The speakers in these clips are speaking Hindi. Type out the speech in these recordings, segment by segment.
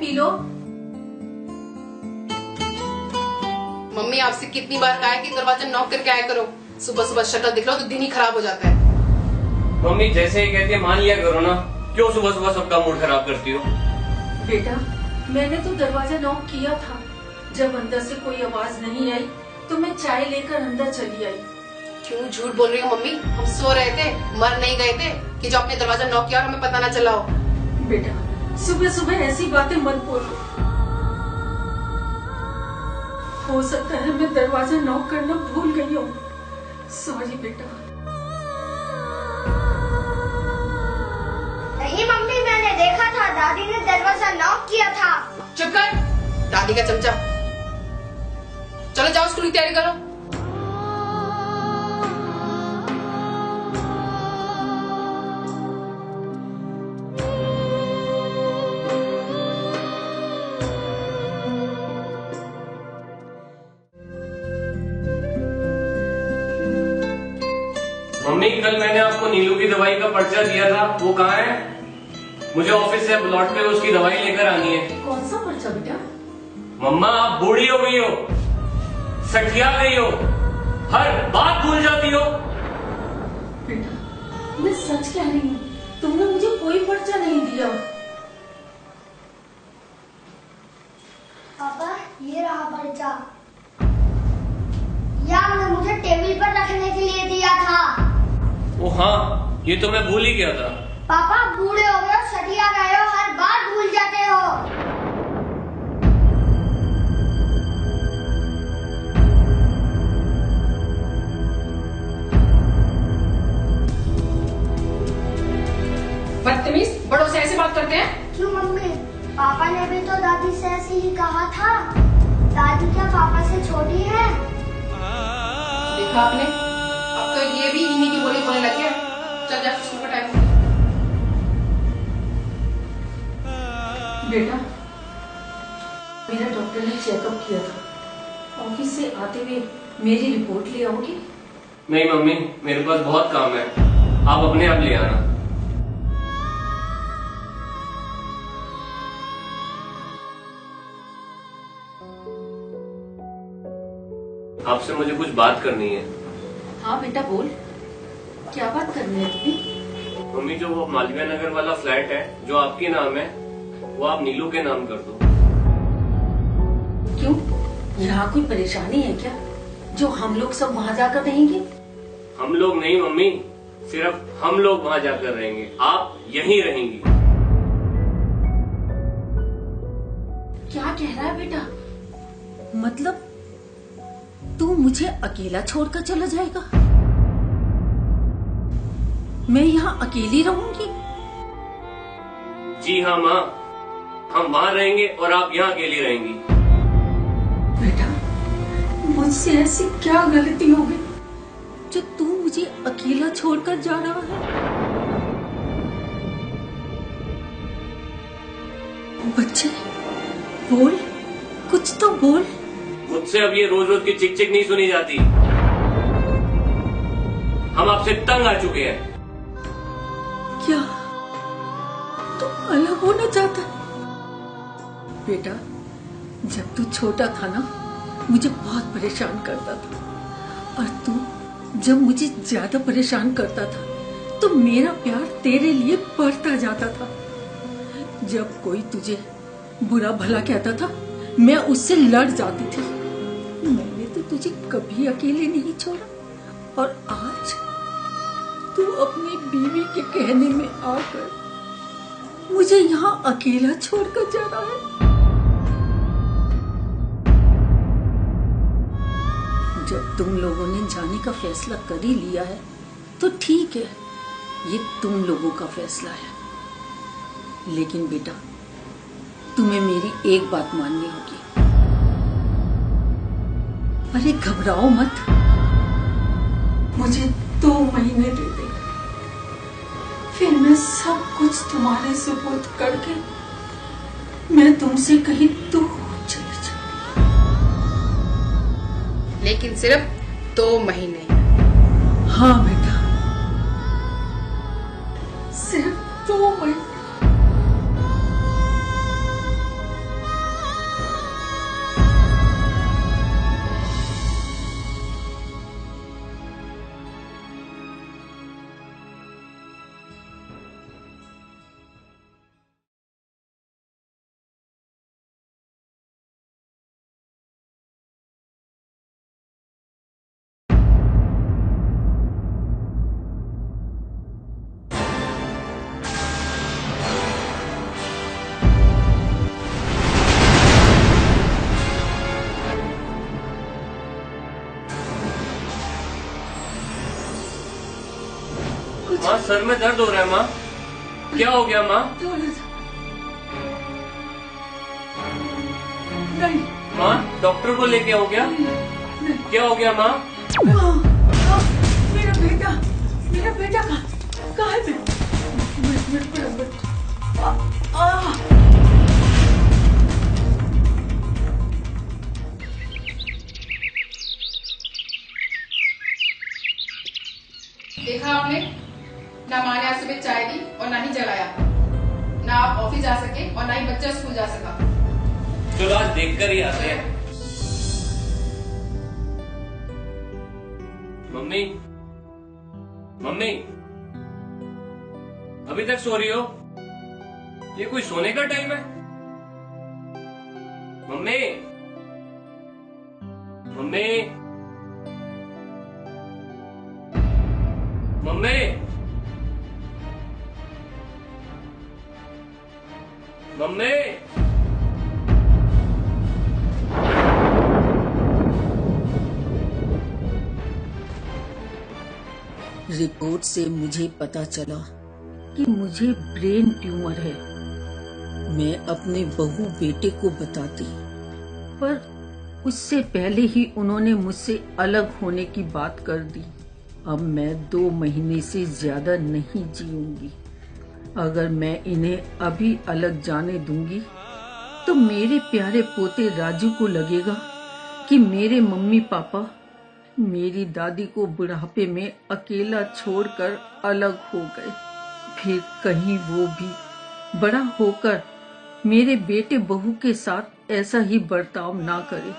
P low. मम्मी आपसे कितनी बार कहा है कि दरवाजा नॉक करके आया करो। सुबह सुबह शक्ल दिख लो तो दिन ही खराब हो जाता है। मम्मी जैसे ही कहती है मान लिया करो ना, क्यों सुबह सुबह सबका मूड खराब करती हो? बेटा मैंने तो दरवाजा नॉक किया था, जब अंदर से कोई आवाज नहीं आई तो मैं चाय लेकर अंदर चली आई। क्यों झूठ बोल रही हो मम्मी? हम सो रहे थे, मर नहीं गए थे कि जो आपने दरवाजा नॉक किया और हमें पता ना चला हो। बेटा सुबह सुबह ऐसी बातें मत बोलो। हो सकता है मैं दरवाजा नॉक करना भूल गई हूँ। सॉरी बेटा। नहीं मम्मी, मैंने देखा था दादी ने दरवाजा नॉक किया था। चुप कर, दादी का चमचा। चलो जाओ स्कूल की तैयारी करो। मम्मी कल मैंने आपको नीलू की दवाई का पर्चा दिया था, वो कहाँ है? मुझे ऑफिस से अब लौट के उसकी दवाई लेकर आनी है। कौन सा पर्चा बेटा? मम्मा आप बूढ़ी हो गई हो, सठिया गई हो, हर बात भूल जाती हो। बेटा मैं सच कह रही हूँ, तुमने मुझे कोई पर्चा नहीं दिया। पापा ये रहा पर्चा, या आपने मुझे टेबल पर रखने के लिए दिया था। ओ हाँ, ये तो मैं भूल ही गया था। पापा बूढ़े हो गए हो, सठिया गए हो, हर बात भूल जाते हो। बदतमीज, बड़ों से ऐसे बात करते हैं? क्यों मम्मी, पापा ने भी तो दादी से ऐसे ही कहा था। दादी क्या पापा से छोटी है? देखा आपने, अब तो ये भी इन्हीं की बोली बोलने लग गया। चल जा, स्कूल का टाइम। बेटा मेरा डॉक्टर ने चेकअप किया था, ऑफिस से आते हुए मेरी रिपोर्ट ले आओगे? नहीं मम्मी, मेरे पास बहुत काम है, आप अपने आप ले आना। आपसे मुझे कुछ बात करनी है। हाँ बेटा बोल, क्या बात करनी है तुम्हें? मम्मी जो वो मालवीय नगर वाला फ्लैट है जो आपके नाम है, वो आप नीलू के नाम कर दो। क्यों, यहाँ कोई परेशानी है क्या जो हम लोग सब वहाँ जाकर रहेंगे? हम लोग नहीं मम्मी, सिर्फ हम लोग वहाँ जाकर रहेंगे, आप यहीं रहेंगी। क्या कह रहा है बेटा? मतलब तू मुझे अकेला छोड़कर चला जाएगा? मैं यहाँ अकेली रहूंगी? जी हाँ माँ, हम वहाँ रहेंगे और आप यहाँ अकेली रहेंगी। बेटा मुझसे ऐसी क्या गलती हो गई जो तू मुझे अकेला छोड़कर जा रहा है? बच्चे बोल, कुछ तो बोल। मुझसे अब ये रोज रोज की चिक चिक नहीं सुनी जाती। हम आपसे तंग आ चुके हैं। क्या तू अलग होना चाहता है? बेटा जब तू छोटा था ना, मुझे बहुत परेशान करता था, और तू जब मुझे ज्यादा परेशान करता था तो मेरा प्यार तेरे लिए बढ़ता जाता था। जब कोई तुझे बुरा भला कहता था मैं उससे लड़ जाती थी। मैंने तो तुझे कभी अकेले नहीं छोड़ा, और आज तू अपनी बीवी के कहने में आकर मुझे यहाँ अकेला छोड़कर जा रहा है। जब तुम लोगों ने जाने का फैसला कर ही लिया है तो ठीक है, ये तुम लोगों का फैसला है। लेकिन बेटा तुम्हें मेरी एक बात माननी होगी। अरे घबराओ मत, मुझे 2 महीने दे दे, फिर मैं सब कुछ तुम्हारे सुपुर्द करके मैं तुमसे कहीं दूर चली जाऊंगी। लेकिन सिर्फ 2 महीने। हाँ बेटा, सिर्फ 2 महीने। माँ सर में दर्द हो रहा है माँ, क्या हो गया माँ? थोड़ा सा। नहीं माँ डॉक्टर को लेके आओ क्या? नहीं। क्या हो गया माँ? मेरा बेटा कहाँ है? मेरे देखा आपने, ना माँ ने आज सुबह चाय दी और ना ही जलाया, ना आप ऑफिस जा सके और ना ही बच्चा स्कूल जा सका। चलो आज देखकर ही आते हैं। मम्मी मम्मी अभी तक सो रही हो? ये कोई सोने का टाइम है? Mummy mummy mummy mummy report से मुझे पता चला कि मुझे ब्रेन ट्यूमर है। मैं अपने बहू बेटे को बताती, पर उससे पहले ही उन्होंने मुझसे अलग होने की बात कर दी। अब मैं 2 महीने से ज्यादा नहीं जीऊंगी। अगर मैं इन्हें अभी अलग जाने दूंगी तो मेरे प्यारे पोते राजू को लगेगा कि मेरे मम्मी पापा मेरी दादी को बुढ़ापे में अकेला छोड़कर अलग हो गए। फिर कहीं वो भी बड़ा होकर मेरे बेटे बहू के साथ ऐसा ही बर्ताव ना करे।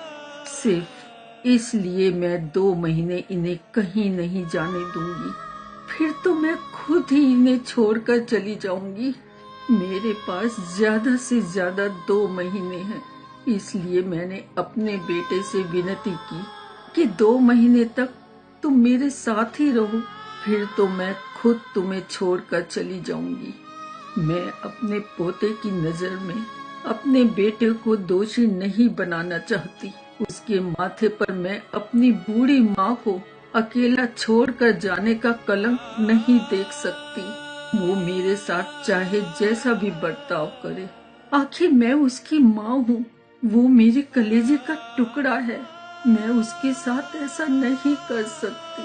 सिर्फ इसलिए मैं 2 महीने इन्हें कहीं नहीं जाने दूंगी। फिर तो मैं खुद ही इन्हें छोड़कर चली जाऊंगी। मेरे पास ज्यादा से ज्यादा 2 महीने हैं, इसलिए मैंने अपने बेटे से विनती की कि 2 महीने तक तुम मेरे साथ ही रहो, फिर तो मैं खुद तुम्हें छोड़कर चली जाऊंगी। मैं अपने पोते की नजर में अपने बेटे को दोषी नहीं बनाना चाहती। उसके माथे पर मैं अपनी बूढ़ी माँ को अकेला छोड़कर जाने का कलंक नहीं देख सकती। वो मेरे साथ चाहे जैसा भी बर्ताव करे, आखिर मैं उसकी माँ हूँ। वो मेरे कलेजे का टुकड़ा है। मैं उसके साथ ऐसा नहीं कर सकती।